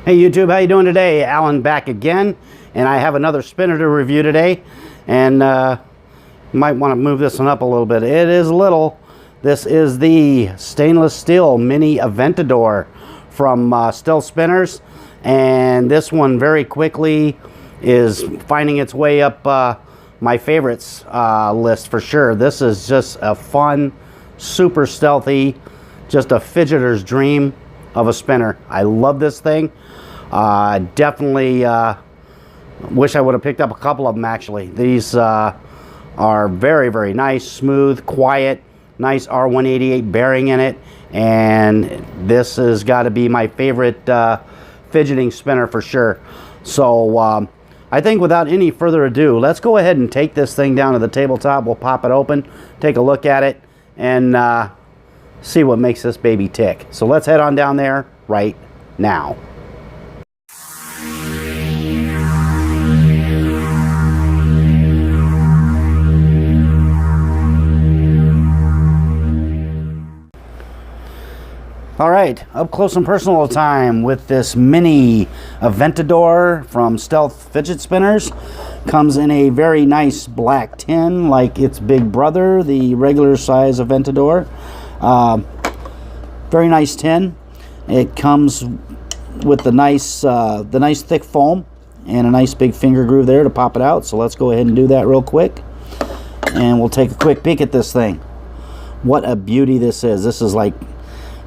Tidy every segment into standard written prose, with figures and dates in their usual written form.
Hey YouTube, how you doing today? Alan back again, and I have another spinner to review today, and you might want to move this one up a little bit. It is little. This is the stainless steel mini Aventador from Stealth Spinners, and this one very quickly is finding its way up my favorites list for sure. This is just a fun, super stealthy, just a fidgeter's dream of a spinner. I love this thing. Definitely wish I would have picked up a couple of them actually. These are very, very nice, smooth, quiet, nice R188 bearing in it, and this has got to be my favorite fidgeting spinner for sure. So I think without any further ado, let's go ahead and take this thing down to the tabletop. We'll pop it open, take a look at it, and see what makes this baby tick. So let's head on down there right now. All right, up close and personal time with this mini Aventador from Stealth Fidget Spinners. Comes in a very nice black tin like its big brother, the regular size Aventador. Very nice tin. It comes with the nice thick foam and a nice big finger groove there to pop it out. So let's go ahead and do that real quick, and we'll take a quick peek at this thing. What a beauty this is. This is like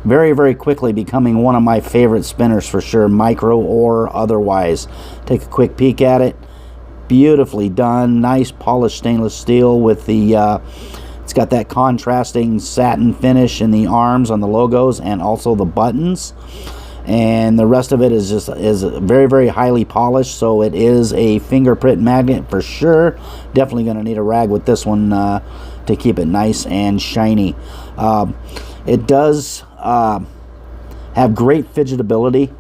very, very quickly becoming one of my favorite spinners for sure, micro or otherwise. Take a quick peek at it. Beautifully done. Nice polished stainless steel with the it's got that contrasting satin finish in the arms on the logos and also the buttons, and the rest of it is very, very highly polished. So it is a fingerprint magnet for sure. Definitely going to need a rag with this one to keep it nice and shiny. It does have great fidgetability,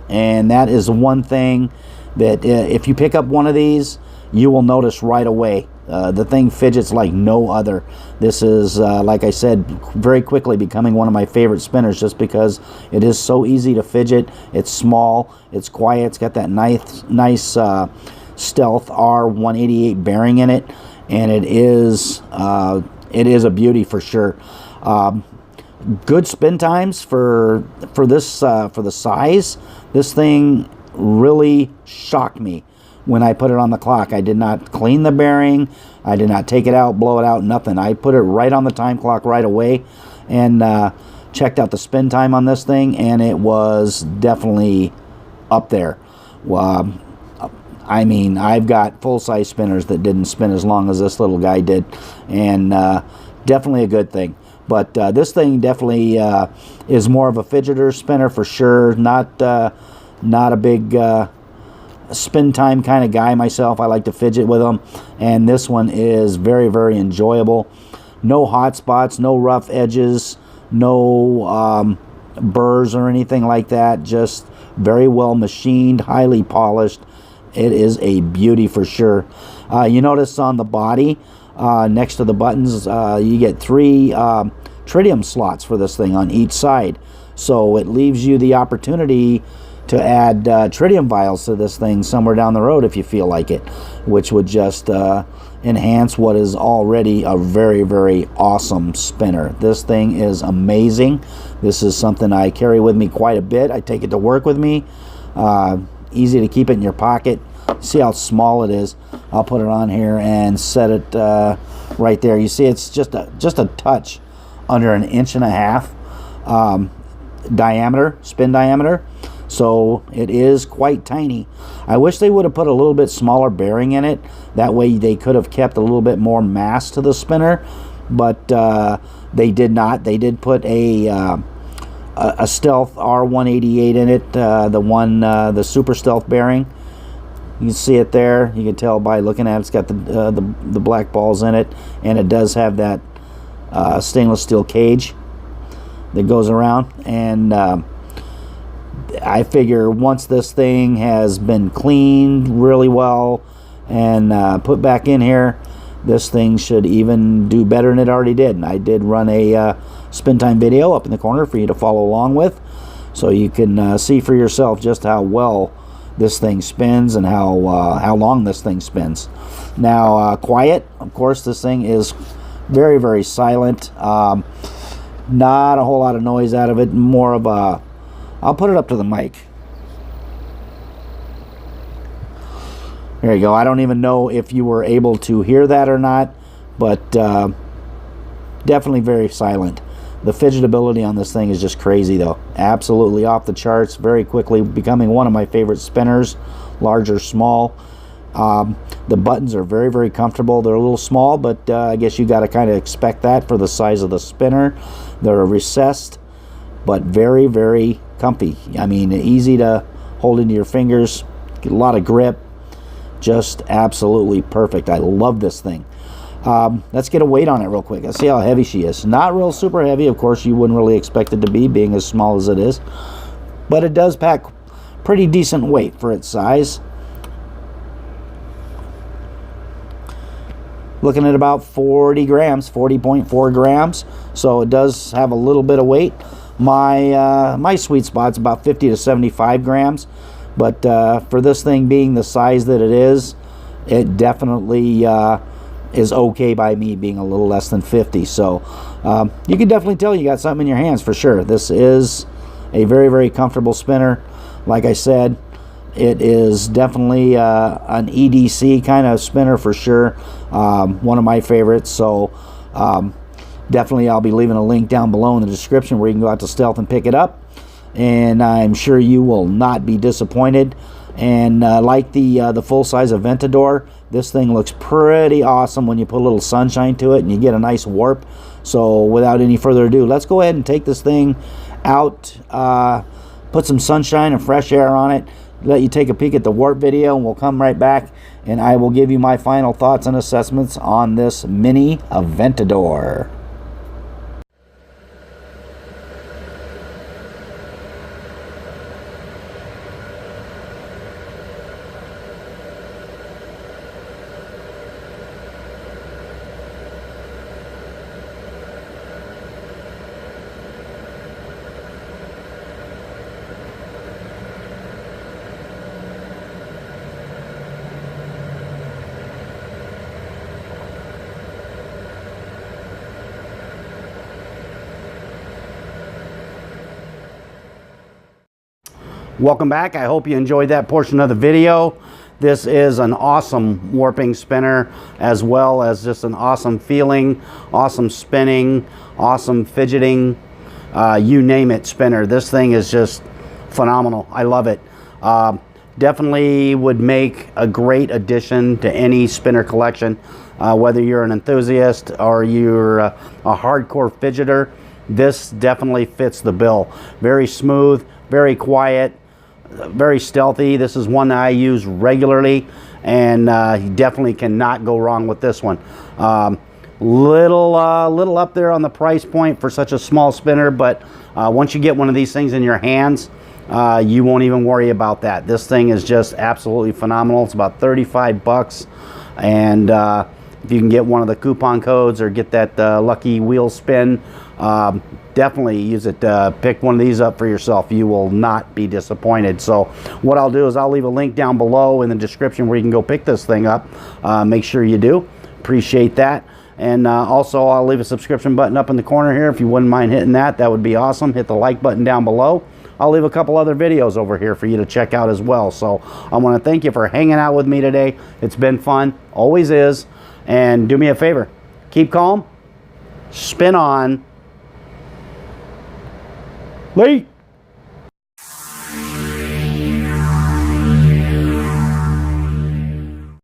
and that is one thing that if you pick up one of these, you will notice right away. The thing fidgets like no other. This is, like I said, very quickly becoming one of my favorite spinners just because it is so easy to fidget. It's small, it's quiet, it's got that nice Stealth R188 bearing in it, and it is a beauty for sure. Good spin times for this for the size. This thing really shocked me when I put it on the clock. I did not clean the bearing. I did not take it out, blow it out, nothing. I put it right on the time clock right away and checked out the spin time on this thing, and it was definitely up there. I mean, I've got full-size spinners that didn't spin as long as this little guy did, and definitely a good thing. But this thing definitely is more of a fidgeter spinner for sure. Not a big spin time kind of guy myself. I like to fidget with them, and this one is very, very enjoyable. No hot spots, no rough edges, no burrs or anything like that. Just very well machined, highly polished. It is a beauty for sure. You notice on the body, next to the buttons, you get 3 tritium slots for this thing on each side. So it leaves you the opportunity to add tritium vials to this thing somewhere down the road if you feel like it, which would just enhance what is already a very, very awesome spinner. This thing is amazing. This is something I carry with me quite a bit. I take it to work with me. Easy to keep it in your pocket. See how small it is. I'll put it on here and set it right there. You see, it's just a touch under 1.5 inches diameter, spin diameter. So it is quite tiny. I wish they would have put a little bit smaller bearing in it. That way they could have kept a little bit more mass to the spinner, but they did not. They did put a Stealth R188 in it, the Super Stealth bearing. You can see it there. You can tell by looking at it. It's got the black balls in it, and it does have that stainless steel cage that goes around. And I figure once this thing has been cleaned really well and put back in here, this thing should even do better than it already did. And I did run a spin time video up in the corner for you to follow along with. so you can see for yourself just how well this thing spins and how long this thing spins. Now, quiet, of course, this thing is very, very silent. Not a whole lot of noise out of it, more of a, I'll put it up to the mic. There you go. I don't even know if you were able to hear that or not, but definitely very silent. The fidgetability on this thing is just crazy, though. Absolutely off the charts. Very quickly becoming one of my favorite spinners, large or small. The buttons are very, very comfortable. They're a little small, but I guess you got to kind of expect that for the size of the spinner. They're recessed, but very, very comfy. I mean, easy to hold into your fingers. Get a lot of grip. Just absolutely perfect. I love this thing. Let's get a weight on it real quick. Let's see how heavy she is. Not real super heavy. Of course, you wouldn't really expect it to be, being as small as it is. But it does pack pretty decent weight for its size. Looking at about 40 grams, 40.4 grams. So it does have a little bit of weight. My sweet spot's about 50 to 75 grams. But for this thing being the size that it is, it definitely is okay by me, being a little less than 50. So you can definitely tell you got something in your hands for sure. This is a very, very comfortable spinner. Like I said, it is definitely an EDC kind of spinner for sure. One of my favorites. So definitely I'll be leaving a link down below in the description where you can go out to Stealth and pick it up. And I'm sure you will not be disappointed. And like the full-size Aventador, this thing looks pretty awesome when you put a little sunshine to it and you get a nice warp. So without any further ado, let's go ahead and take this thing out, put some sunshine and fresh air on it, let you take a peek at the warp video, and we'll come right back and I will give you my final thoughts and assessments on this mini Aventador. Welcome back. I hope you enjoyed that portion of the video. This is an awesome warping spinner, as well as just an awesome feeling, awesome spinning, awesome fidgeting, you name it spinner. This thing is just phenomenal. I love it. Definitely would make a great addition to any spinner collection, whether you're an enthusiast or you're a hardcore fidgeter. This definitely fits the bill. Very smooth, very quiet, very stealthy. This is one that I use regularly, and you definitely cannot go wrong with this one. Little up there on the price point for such a small spinner, but once you get one of these things in your hands, you won't even worry about that. This thing is just absolutely phenomenal. It's about 35 bucks, and if you can get one of the coupon codes or get that lucky wheel spin, definitely use it. Pick one of these up for yourself. You will not be disappointed. So what I'll do is I'll leave a link down below in the description where you can go pick this thing up. Make sure you do. Appreciate that. And also I'll leave a subscription button up in the corner here. If you wouldn't mind hitting that, that would be awesome. Hit the like button down below. I'll leave a couple other videos over here for you to check out as well. So I want to thank you for hanging out with me today. It's been fun. Always is. And do me a favor. Keep calm. Spin on. Late.